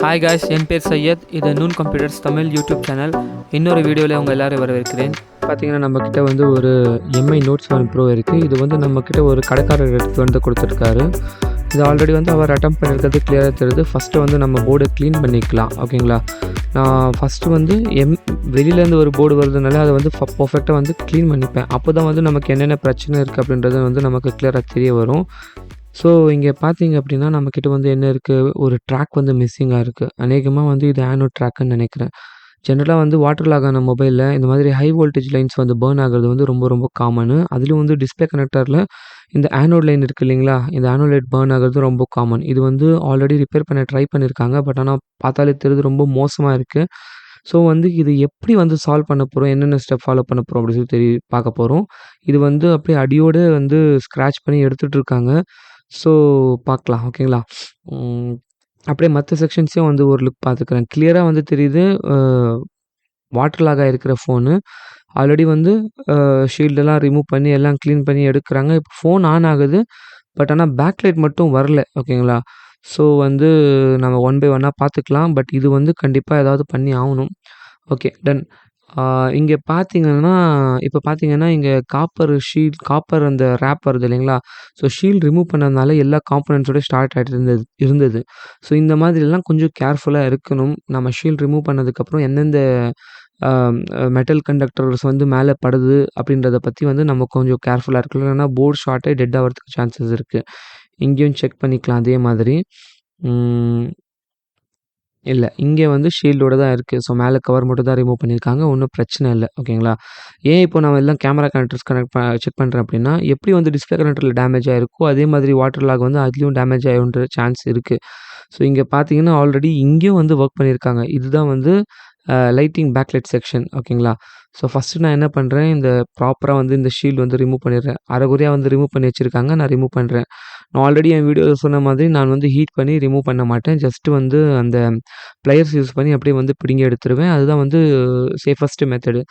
Hi guys, என் பேர் சையத். இது noon computers Tamil YouTube channel. இன்னொரு வீடியோவில் உங்கள் எல்லோரும் வரவேற்கிறேன். பார்த்தீங்கன்னா நம்மக்கிட்ட வந்து ஒரு எம்ஐ நோட் 7 ப்ரோ இருக்குது. இது வந்து நம்மக்கிட்ட ஒரு கடைக்காரர் எடுத்து வந்து கொடுத்துருக்காரு. இது ஆல்ரெடி வந்து அவர் அட்டம் பண்ணியிருக்கிறது கிளியராக தெரியுது. ஃபஸ்ட்டு வந்து நம்ம போர்டை க்ளீன் பண்ணிக்கலாம், ஓகேங்களா. நான் ஃபஸ்ட்டு வந்து வெளியிலேருந்து ஒரு போர்டு வருதுனால அதை வந்து பர்ஃபெக்டாக வந்து க்ளீன் பண்ணிப்பேன். அப்போ தான் வந்து நமக்கு என்னென்ன பிரச்சனை இருக்குது அப்படின்றது வந்து நமக்கு கிளியராக தெரிய வரும். ஸோ இங்கே பார்த்தீங்க அப்படின்னா நம்மக்கிட்ட வந்து என்ன இருக்குது, ஒரு ட்ராக் வந்து மிஸ்ஸிங்காக இருக்குது. அநேகமாக வந்து இது ஆனோட் ட்ராக்குன்னு நினைக்கிறேன். ஜென்ரலாக வந்து வாட்டர் லாக் ஆன மொபைலில் இந்த மாதிரி ஹை வோல்டேஜ் லைன்ஸ் வந்து பர்ன் ஆகிறது வந்து ரொம்ப ரொம்ப காமனு. அதுலேயும் வந்து டிஸ்பிளே கனெக்டரில் இந்த ஆனோட் லைன் இருக்குது இல்லைங்களா, இந்த ஆனோட் லைட் பர்ன் ஆகிறது ரொம்ப காமன். இது வந்து ஆல்ரெடி ரிப்பேர் பண்ண ட்ரை பண்ணியிருக்காங்க. பட் ஆனால் பார்த்தாலே தெரியுது ரொம்ப மோசமாக இருக்குது. ஸோ வந்து இது எப்படி வந்து சால்வ் பண்ண போகிறோம், என்னென்ன ஸ்டெப் ஃபாலோ பண்ண போகிறோம் அப்படின்னு சொல்லி பார்க்க போகிறோம். இது வந்து அப்படியே அடியோடு வந்து ஸ்க்ராட்ச் பண்ணி எடுத்துகிட்டு இருக்காங்க. ஸோ பார்க்கலாம், ஓகேங்களா. அப்படியே மற்ற செக்ஷன்ஸையும் வந்து ஒரு லுக் பார்த்துக்கிறேன். கிளியராக வந்து தெரியுது வாட்டர் லாக் ஆகிருக்கிற ஃபோனு. ஆல்ரெடி வந்து ஷீல்டெல்லாம் ரிமூவ் பண்ணி எல்லாம் க்ளீன் பண்ணி எடுக்கிறாங்க. இப்போ ஃபோன் ஆன் ஆகுது. பட் ஆனால் பேக்லைட் மட்டும் வரல, ஓகேங்களா. ஸோ வந்து நம்ம ஒன் பை ஒன்னாக பார்த்துக்கலாம். பட் இது வந்து கண்டிப்பாக ஏதாவது பண்ணி ஆகணும். Okay, done. இங்கே பார்த்தீங்கன்னா இப்போ பார்த்தீங்கன்னா இங்கே காப்பர் அந்த ரேப் வருது இல்லைங்களா. ஸோ ஷீல்டு ரிமூவ் பண்ணதுனால எல்லா காம்போனன்ட்ஸோட ஸ்டார்ட் ஆகிட்டு இருந்தது. ஸோ இந்த மாதிரிலாம் கொஞ்சம் கேர்ஃபுல்லாக இருக்கணும். நம்ம ஷீல்டு ரிமூவ் பண்ணதுக்கப்புறம் எந்தெந்த மெட்டல் கண்டக்டர்ஸ் வந்து மேலே படுது அப்படின்றத பற்றி வந்து நம்ம கொஞ்சம் கேர்ஃபுல்லாக இருக்கலாம். இல்லைன்னா போர்டு ஷார்ட்டே டெட் ஆகிறதுக்கு சான்சஸ் இருக்குது. இங்கேயும் செக் பண்ணிக்கலாம் அதே மாதிரி. இல்லை, இங்கே வந்து ஷீல்டோட தான் இருக்குது. ஸோ மேலே கவர் மட்டும் தான் ரிமூவ் பண்ணியிருக்காங்க. ஒன்றும் பிரச்சனை இல்லை, ஓகேங்களா. ஏன் இப்போ நம்ம எல்லாம் கேமரா கனெக்டர்ஸ் செக் பண்ணுறேன் அப்படின்னா, எப்படி வந்து டிஸ்பிளே கனெக்டரில் டேமேஜ் ஆகிருக்கோ அதே மாதிரி வாட்டர் லாக் வந்து அதுலேயும் டேமேஜ் ஆகின்ற சான்ஸ் இருக்குது. ஸோ இங்கே பார்த்தீங்கன்னா ஆல்ரெடி இங்கேயும் வந்து ஒர்க் பண்ணியிருக்காங்க. இதுதான் வந்து லைட்டிங் பேக்லைட் செக்ஷன், ஓகேங்களா. ஸோ ஃபஸ்ட்டு நான் என்ன பண்ணுறேன், இந்த ப்ராப்பராக வந்து இந்த ஷீல்டு வந்து ரிமூவ் பண்ணிடுறேன். அரைகுறையாக வந்து ரிமூவ் பண்ணி வச்சுருக்காங்க, நான் ரிமூவ் பண்ணுறேன். நான் ஆல்ரெடி என் வீடியோவில் சொன்ன மாதிரி நான் வந்து ஹீட் பண்ணி ரிமூவ் பண்ண மாட்டேன். ஜஸ்ட்டு வந்து அந்த ப்ளையர்ஸ் யூஸ் பண்ணி அப்படியே வந்து பிடுங்கி எடுத்துருவேன். அதுதான் வந்து சேஃபஸ்ட்டு மெத்தடு.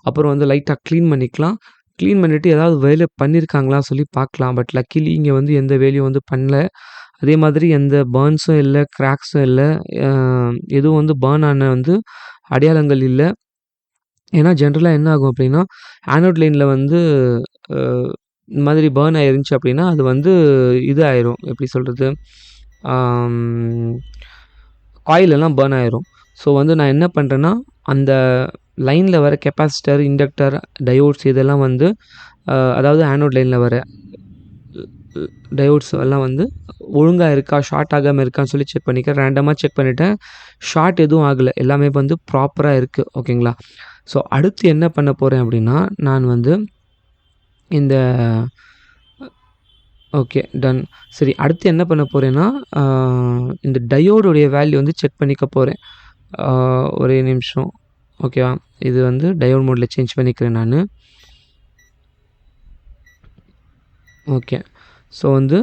அப்புறம் வந்து லைட்டாக க்ளீன் பண்ணிக்கலாம். க்ளீன் பண்ணிவிட்டு ஏதாவது வேலை பண்ணியிருக்காங்களா சொல்லி பார்க்கலாம். பட் லக்கிலி இங்கே வந்து எந்த வேலையும் வந்து பண்ணல. அதே மாதிரி எந்த பர்ன்ஸும் இல்லை, கிராக்ஸும் இல்லை, எதுவும் வந்து பர்ன் ஆன வந்து அடையாளங்கள் இல்லை. ஏன்னா ஜென்ரலாக என்ன ஆகும் அப்படின்னா, ஆனோட் லைனில் வந்து இந்த மாதிரி பர்ன் ஆயிருந்துச்சு அப்படின்னா அது வந்து இது ஆயிரும், எப்படி சொல்கிறது, காயிலெல்லாம் பர்ன் ஆயிரும். ஸோ வந்து நான் என்ன பண்ணுறேன்னா, அந்த லைனில் வர கெப்பாசிட்டர், இண்டக்டர், டயோட்ஸ் இதெல்லாம் வந்து அதாவது ஆனோட் லைனில் வர டயோட்ஸ் எல்லாம் வந்து ஒழுங்காக இருக்கா, ஷார்ட் ஆகாமல் இருக்கான்னு சொல்லி செக் பண்ணிக்கிறேன். ரேண்டமாக செக் பண்ணிவிட்டேன். ஷார்ட் எதுவும் ஆகலை, எல்லாமே வந்து ப்ராப்பராக இருக்குது, ஓகேங்களா. ஸோ அடுத்து என்ன பண்ண போகிறேன் அப்படின்னா, நான் வந்து இந்த ஓகே, டன். சரி, அடுத்து என்ன பண்ண போகிறேன்னா, இந்த டயோடுடைய வேல்யூ வந்து செக் பண்ணிக்க போகிறேன். ஒரே நிமிஷம், ஓகேவா. இது வந்து டயோட் மோடில் சேஞ்ச் பண்ணிக்கிறேன் நான். ஓகே, ஸோ வந்து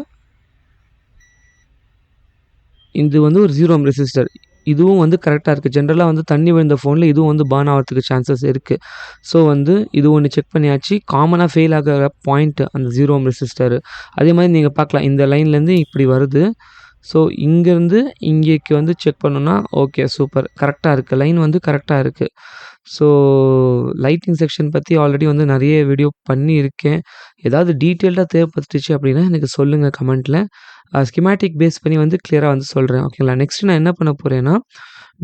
இது வந்து ஒரு 0 ohm ரெசிஸ்டர். இதுவும் வந்து கரெக்டாக இருக்குது. ஜென்ரலாக வந்து தண்ணி விழுந்த ஃபோனில் இதுவும் வந்து பர்ன் ஆகிறதுக்கு சான்சஸ் இருக்குது. ஸோ வந்து இது ஒன்று செக் பண்ணியாச்சு. காமனாக ஃபெயில் ஆகிற பாயிண்ட்டு அந்த 0 ohm ரெசிஸ்டரு. அதே மாதிரி நீங்கள் பார்க்கலாம், இந்த லைன்லேருந்து இப்படி வருது. ஸோ இங்கேருந்து இங்கேக்கு வந்து செக் பண்ணோன்னா ஓகே, சூப்பர், கரெக்டாக இருக்குது. லைன் வந்து கரெக்டாக இருக்குது. ஸோ லைட்டிங் செக்ஷன் பற்றி ஆல்ரெடி வந்து நிறைய வீடியோ பண்ணியிருக்கேன். ஏதாவது டீட்டெயில்டாக தேவைப்பட்டுச்சு அப்படின்னா எனக்கு சொல்லுங்கள் கமெண்ட்டில். ஸ்கிமேட்டிக் பேஸ் பண்ணி வந்து கிளியராக வந்து சொல்கிறேன், ஓகேங்களா. நெக்ஸ்ட்டு நான் என்ன பண்ண போகிறேன்னா,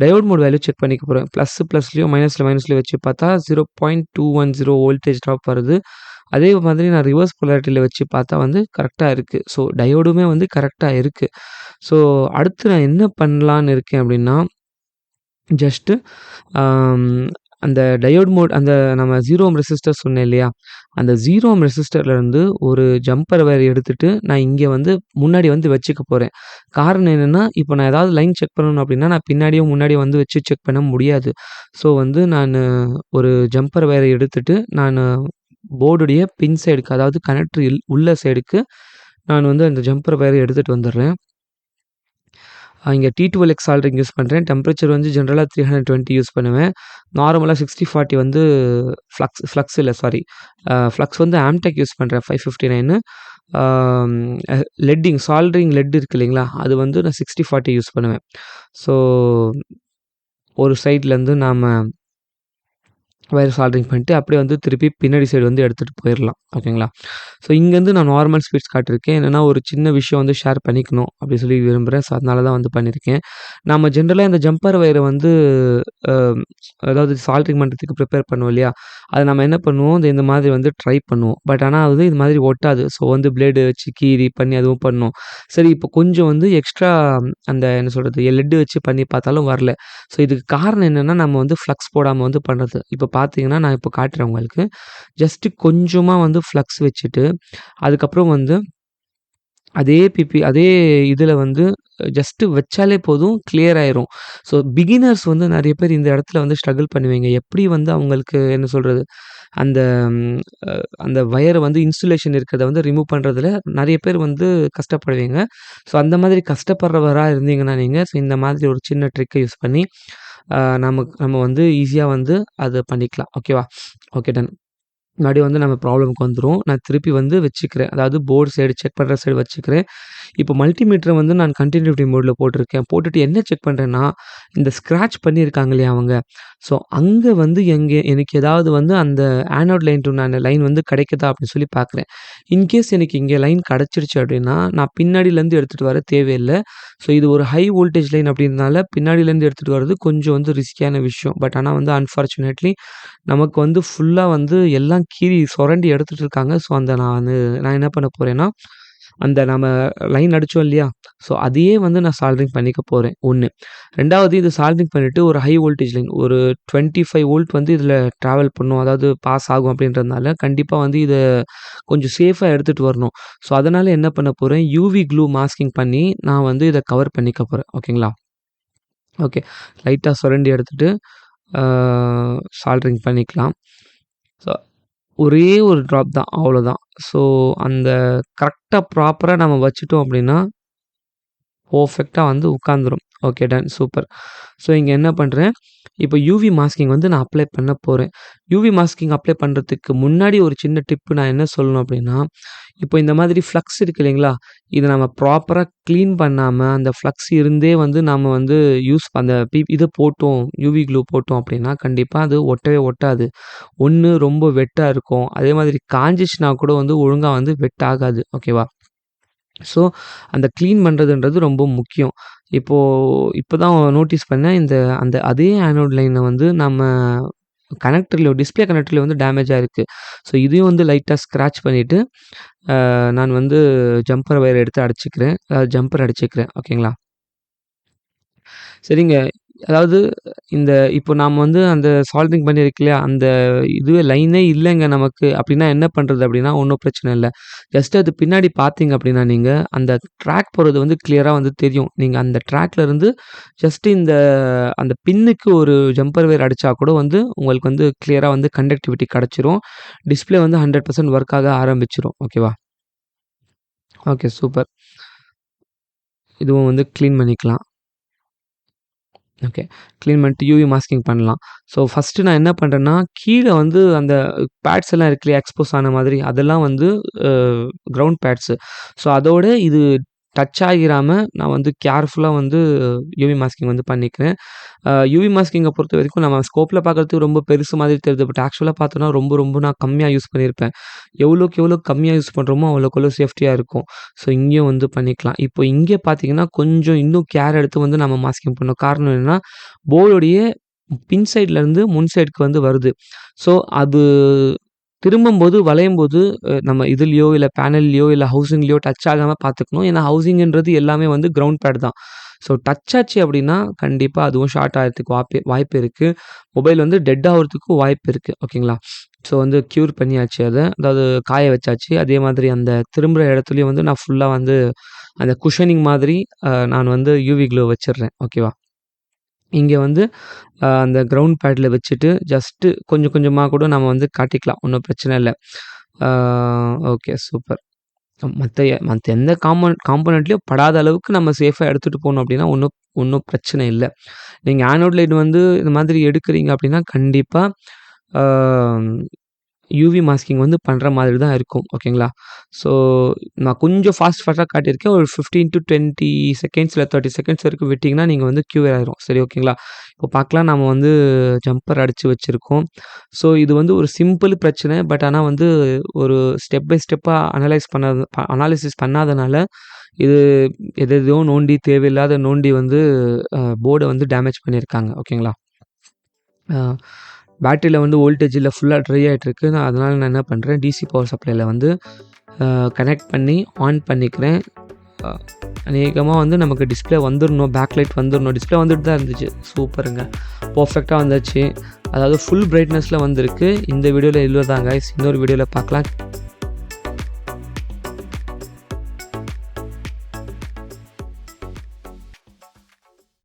டயோட் மோட் வேல்யூ செக் பண்ணிக்க போகிறேன். ++லையும் மைனஸ்லையும் வச்சு பார்த்தா 0.210 வோல்டேஜ் ட்ராப் வருது. அதே மாதிரி நான் ரிவர்ஸ் போலாரிட்டியில் வச்சு பார்த்தா வந்து கரெக்டாக இருக்குது. ஸோ டயோடுமே வந்து கரெக்டாக இருக்குது. ஸோ அடுத்து நான் என்ன பண்ணலான்னு இருக்கேன் அப்படின்னா, ஜஸ்ட்டு அந்த டயோட் மோட் அந்த நம்ம 0 ohm ரெசிஸ்டர் சொன்னேன் இல்லையா, அந்த 0 ohm ரெசிஸ்டர்லேருந்து ஒரு ஜம்பர் வயர் எடுத்துகிட்டு நான் இங்கே வந்து முன்னாடி வந்து வச்சுக்க போகிறேன். காரணம் என்னென்னா, இப்போ நான் ஏதாவது லைன் செக் பண்ணணும் அப்படின்னா நான் பின்னாடியும் முன்னாடியும் வந்து வச்சு செக் பண்ண முடியாது. ஸோ வந்து நான் ஒரு ஜம்பர் வயரை எடுத்துகிட்டு நான் போர்டுடைய பின் சைடுக்கு, அதாவது கனெக்டர் உள்ள சைடுக்கு நான் வந்து அந்த ஜம்பர் வயரை எடுத்துகிட்டு வந்துடுறேன். இங்கே T12X சால்ட்ரிங் யூஸ் பண்ணுறேன். டெம்பரேச்சர் வந்து ஜென்ரலாக 320 யூஸ் பண்ணுவேன். நார்மலாக 60-40 வந்து ஃப்ளக்ஸ் வந்து ஆம்டெக் யூஸ் பண்ணுறேன் 559. ஆம், சால்ட்ரிங் லெட் இருக்கு இல்லைங்களா, அது வந்து நான் 60/40 யூஸ் பண்ணுவேன். ஸோ ஒரு சைட்லேருந்து நாம் வயர் சால்டரிங் பண்ணிட்டு அப்படியே வந்து திருப்பி பின்னாடி சைடு வந்து எடுத்துகிட்டு போயிடலாம். ஓகேங்களா. ஸோ இங்கேருந்து நான் நார்மல் ஸ்பீட்ஸ் காட்டியிருக்கேன். என்னென்னா ஒரு சின்ன விஷயம் வந்து ஷேர் பண்ணிக்கணும் அப்படி சொல்லி விரும்புகிறேன். ஸோ அதனால தான் வந்து பண்ணியிருக்கேன். நம்ம ஜென்ரலாக இந்த ஜம்பர் வயரை வந்து அதாவது சால்டரிங் பண்ணுறதுக்கு ப்ரிப்பேர் பண்ணுவோம் இல்லையா, அதை நம்ம என்ன பண்ணுவோம், இந்த மாதிரி வந்து ட்ரை பண்ணுவோம். பட் ஆனால் அது இது மாதிரி ஒட்டாது. ஸோ வந்து பிளேடு வச்சு கீறி பண்ணி அதுவும் பண்ணோம். சரி, இப்போ கொஞ்சம் வந்து எக்ஸ்ட்ரா அந்த என்ன சொல்கிறது, லெட்டு வச்சு பண்ணி பார்த்தாலும் வரல. ஸோ இதுக்கு காரணம் என்னென்னா, நம்ம வந்து ஃப்ளக்ஸ் போடாமல் வந்து பண்ணுறது. இப்போ பார்த்தீங்கன்னா நான் இப்போ காட்டுறேன் உங்களுக்கு. ஜஸ்ட்டு கொஞ்சமாக வந்து ஃப்ளக்ஸ் வச்சுட்டு அதுக்கப்புறம் வந்து அதே இதில் வந்து ஜஸ்ட்டு வச்சாலே போதும், கிளியர் ஆயிரும். ஸோ பிகினர்ஸ் வந்து நெறைய பேர் இந்த இடத்துல வந்து ஸ்ட்ரகிள் பண்ணுவீங்க. எப்படி வந்து அவங்களுக்கு என்ன சொல்றது, அந்த ம் அ அந்த வயர வந்து இன்சுலேஷன் இருக்கிறத வந்து ரிமூவ் பண்றதுல நெறைய பேர் வந்து கஷ்டப்படுவீங்க. ஸோ அந்த மாதிரி கஷ்டப்படுறவரா இருந்தீங்கன்னா நீங்க, ஸோ இந்த மாதிரி ஒரு சின்ன ட்ரிக்க யூஸ் பண்ணி நம்ம வந்து ஈஸியா வந்து அத பண்ணிக்கலாம். ஓகேவா? Okay, done. மறுபடியும் வந்து நம்ம ப்ராப்ளம்க்கு வந்துரும். நான் திருப்பி வந்து வச்சுக்கிறேன். அதாவது போர்ட் சைடு செக் பண்ற சைடு வச்சுக்கிறேன். இப்போ மல்டிமீட்டர வந்து நான் கன்டினியூட்டி மோட்ல போட்டிருக்கேன். போட்டுட்டு என்ன செக் பண்றேன்னா, இந்த ஸ்க்ராட்ச் பண்ணியிருக்காங்க இல்லையா அவங்க, ஸோ அங்க வந்து எனக்கு ஏதாவது வந்து அந்த ஆனோட் லைன் டு லைன் வந்து கிடைக்குதா அப்படின்னு சொல்லி பார்க்குறேன். இன்கேஸ் எனக்கு இங்கே லைன் கிடைச்சிருச்சு அப்படின்னா, நான் பின்னாடிலேருந்து எடுத்துட்டு வர தேவையில்ல. ஸோ இது ஒரு ஹை வோல்டேஜ் லைன் அப்படின்றனால பின்னாடிலேருந்து எடுத்துட்டு வரது கொஞ்சம் வந்து ரிஸ்கியான விஷயம். பட் ஆனா வந்து அன்ஃபார்ச்சுனேட்லி நமக்கு வந்து ஃபுல்லா வந்து எல்லாம் கீறி சொரண்டி எடுத்துட்டு இருக்காங்க. ஸோ நான் என்ன பண்ண போறேன்னா, அந்த நம்ம லைன் அடிச்சோம் இல்லையா? ஸோ அதையே வந்து நான் சால்டரிங் பண்ணிக்க போறேன் 1. 2வது இது சால்டரிங் பண்ணிட்டு ஒரு ஹை வோல்டேஜ் லைன் ஒரு 25 வோல்ட் வந்து இதில ட்ராவல் பண்ணும். அதாவது பாஸ் ஆகும் அப்படின்றதுனால கண்டிப்பா வந்து இத கொஞ்சம் சேஃபா எடுத்துட்டு வரணும். ஸோ அதனால என்ன பண்ண போறேன், யூவி க்ளூ மாஸ்கிங் பண்ணி நான் வந்து இத கவர் பண்ணிக்க போறேன். ஓகேங்களா? ஓகே. லைட்டா சொரண்டி எடுத்துட்டு ஆ சால்டரிங் பண்ணிக்கலாம். ஸோ ஒரே ஒரு ட்ராப் தான், அவ்வளோதான். ஸோ அந்த கரெக்ட்டா ப்ராப்பரா நம்ம வச்சுட்டோம் அப்படின்னா, பெர்ஃபெக்ட்டா வந்து உட்காந்துரும். Okay, done. சூப்பர். ஸோ இங்க என்ன பண்றேன், இப்போ யூவி மாஸ்கிங் வந்து நான் அப்ளை பண்ண போறேன். யூவி மாஸ்கிங் அப்ளை பண்றதுக்கு முன்னாடி ஒரு சின்ன டிப் நான் என்ன சொல்லணும் அப்படின்னா, இப்போ இந்த மாதிரி ஃப்ளக்ஸ் இருக்கு இல்லைங்களா? இத நம்ம ப்ராப்பரா கிளீன் பண்ணாம, அந்த ஃப்ளக்ஸ் இருந்தே வந்து நாம வந்து அந்த இத போட்டோம், யூவி க்ளூ போட்டோம் அப்படின்னா, கண்டிப்பா அது ஒட்டவே ஒட்டாது. ஒண்ணு ரொம்ப வெட்டா இருக்கும். அதே மாதிரி காய்ஞ்சிச்சுனா கூட வந்து ஒழுங்கா வந்து வெட் ஆகாது. ஓகேவா? ஸோ அந்த கிளீன் பண்றதுன்றது ரொம்ப முக்கியம். இப்போ இப்பதான் நோட்டீஸ் பண்ணேன். அதே ஆனோட் லைன வந்து நம்ம டிஸ்ப்ளே கனெக்டர்ல வந்து டேமேஜ் ஆயிருக்கு. ஸோ இதையும் வந்து லைட்டா ஸ்க்ராட்ச் பண்ணிட்டு, நான் வந்து ஜம்பர் வயர் எடுத்து அடிச்சுக்கிறேன். ஜம்பர் அடிச்சுக்கிறேன். ஓகேங்களா? சரிங்க. அதாவது இப்போ நாம வந்து அந்த சால்டரிங் பண்ணியிருக்கு இல்லையா? அந்த இதுவே லைனே இல்லங்க நமக்கு அப்டின்னா என்ன பண்றது அப்டின்னா, ஒண்ணும் பிரச்சனை இல்ல. ஜஸ்ட் அது பின்னாடி பார்த்தீங்க அப்டின்னா, நீங்க அந்த ட்ராக் போறது வந்து கிளியரா வந்து தெரியும். நீங்க அந்த ட்ராக்ல இருந்து ஜஸ்ட் அந்த பின்னுக்கு ஒரு ஜம்பர் வயர் அடிச்சா கூட வந்து உங்களுக்கு வந்து கிளியரா வந்து கண்டக்டிவிட்டி கெடைச்சிரும். டிஸ்ப்ளே வந்து 100% ஒர்க் ஆக ஆரம்பிச்சுரும். ஓகேவா? Okay, super. இதுவும் வந்து கிளீன் பண்ணிக்கலாம். ஓகே. கிளீன் பண்ணிட்டு யூவி மாஸ்கிங் பண்ணலாம். ஸோ ஃபர்ஸ்ட்டு நான் என்ன பண்றேன்னா, கீழ வந்து அந்த பேட்ஸ் எல்லாம் இருக்கு இல்லையா? எக்ஸ்போஸ் ஆன மாதிரி அதெல்லாம் வந்து அ கிரவுண்ட் பேட்ஸு. ஸோ அதோட இது டச் ஆகிராம நான் வந்து கேர்ஃபுல்லா வந்து யூவி மாஸ்கிங் வந்து பண்ணிக்கிறேன். யூவி மாஸ்கிங்க பொறுத்தவரைக்கும் நம்ம ஸ்கோப்ல பார்க்கறதுக்கு ரொம்ப பெருசு மாதிரி தெரியுது. பட் ஆக்சுவலா பார்த்தோன்னா ரொம்ப நான் கம்மியா யூஸ் பண்ணியிருப்பேன். எவ்வளோக்கு எவ்வளோ கம்மியா யூஸ் பண்றோமோ, அவ்வளோக்கு அவ்வளோ சேஃப்டியா இருக்கும். ஸோ இங்கேயும் வந்து பண்ணிக்கலாம். இப்போ இங்கே பார்த்தீங்கன்னா, கொஞ்சம் இன்னும் கேர் எடுத்து வந்து நம்ம மாஸ்கிங் பண்ணணும். காரணம் என்னன்னா, போர்டுடைய பின் சைட்லேருந்து முன் சைடுக்கு வந்து வருது. ஸோ அது திரும்பும்போது, வளையும்போது நம்ம இதுலயோ, இல்ல பேனல்லயோ, இல்ல ஹவுசிங்லயோ டச் ஆகாம பார்த்துக்கணும். ஏன்னா ஹவுசிங்ன்றது எல்லாமே வந்து கிரவுண்ட் பேட் தான். ஸோ டச் ஆச்சு அப்டின்னா, கண்டிப்பா அதுவும் ஷார்ட் ஆகுறதுக்கு வாய்ப்பு இருக்கு. மொபைல் வந்து டெட் ஆகுறதுக்கும் வாய்ப்பு இருக்கு. ஓகேங்களா? ஸோ வந்து க்யூர் பண்ணியாச்சு அத. அதாவது காய வச்சாச்சு. அதே மாதிரி அந்த திரும்புற இடத்துலயும் வந்து நான் ஃபுல்லா வந்து அந்த குஷனிங் மாதிரி நான் வந்து யூவி க்ளோ வச்சுடுறேன். ஓகேவா? இங்க வந்து அந்த கிரவுண்ட் பேட்ல வச்சுட்டு ஜஸ்ட்டு கொஞ்சம் கொஞ்சமா கூட நம்ம வந்து காட்டிக்கலாம். ஒண்ணும் பிரச்சனை இல்ல. ஆ ஓகே, சூப்பர். மத்த எந்த காம்போனன்ட்லயும் படாத அளவுக்கு நம்ம சேஃபா எடுத்துட்டு போனோம் அப்டின்னா, ஒண்ணும் ஒண்ணும் பிரச்சனை இல்ல. நீங்க ஆனோட் லைட் வந்து இந்த மாதிரி எடுக்குறீங்க அப்டின்னா, கண்டிப்பா ஆ யூவி மாஸ்கிங் வந்து பண்ணுற மாதிரி தான் இருக்கும். ஓகேங்களா? ஸோ நான் கொஞ்சம் ஃபாஸ்ட்டாக காட்டியிருக்கேன். ஒரு 15 to 20 செகண்ட்ஸ் இல்லை 30 செகண்ட்ஸ் வரைக்கும் விட்டிங்கன்னா நீங்கள் வந்து க்யூர் ஆயிரும். சரி, ஓகேங்களா? இப்போ பார்க்கலாம், நம்ம வந்து ஜம்பர் அடித்து வச்சுருக்கோம். ஸோ இது வந்து ஒரு சிம்பிள் பிரச்சனை. பட் ஆனால் வந்து ஒரு ஸ்டெப் பை ஸ்டெப்பாக அனாலிசிஸ் பண்ணாதனால இது எதோ நோண்டி தேவையில்லாத நோண்டி வந்து போர்டை வந்து டேமேஜ் பண்ணியிருக்காங்க. ஓகேங்களா? பேட்டரியில் வந்து வோல்டேஜ் இல்லை, ஃபுல்லாக ட்ரை ஆகிட்டுருக்கு. அதனால் நான் என்ன பண்ணுறேன், டிசி பவர் சப்ளையில் வந்து கனெக்ட் பண்ணி ஆன் பண்ணிக்கிறேன். அநேகமாக வந்து நமக்கு டிஸ்பிளே வந்துடணும், பேக்லைட் வந்துடணும். டிஸ்பிளே வந்துட்டு தான் இருந்துச்சு. சூப்பருங்க, பர்ஃபெக்டாக வந்துச்சு. அதாவது ஃபுல் பிரைட்னஸில் வந்திருக்கு. இந்த வீடியோவில் இவ்வளோ தான் கைஸ். இன்னொரு வீடியோவில் பார்க்கலாம்.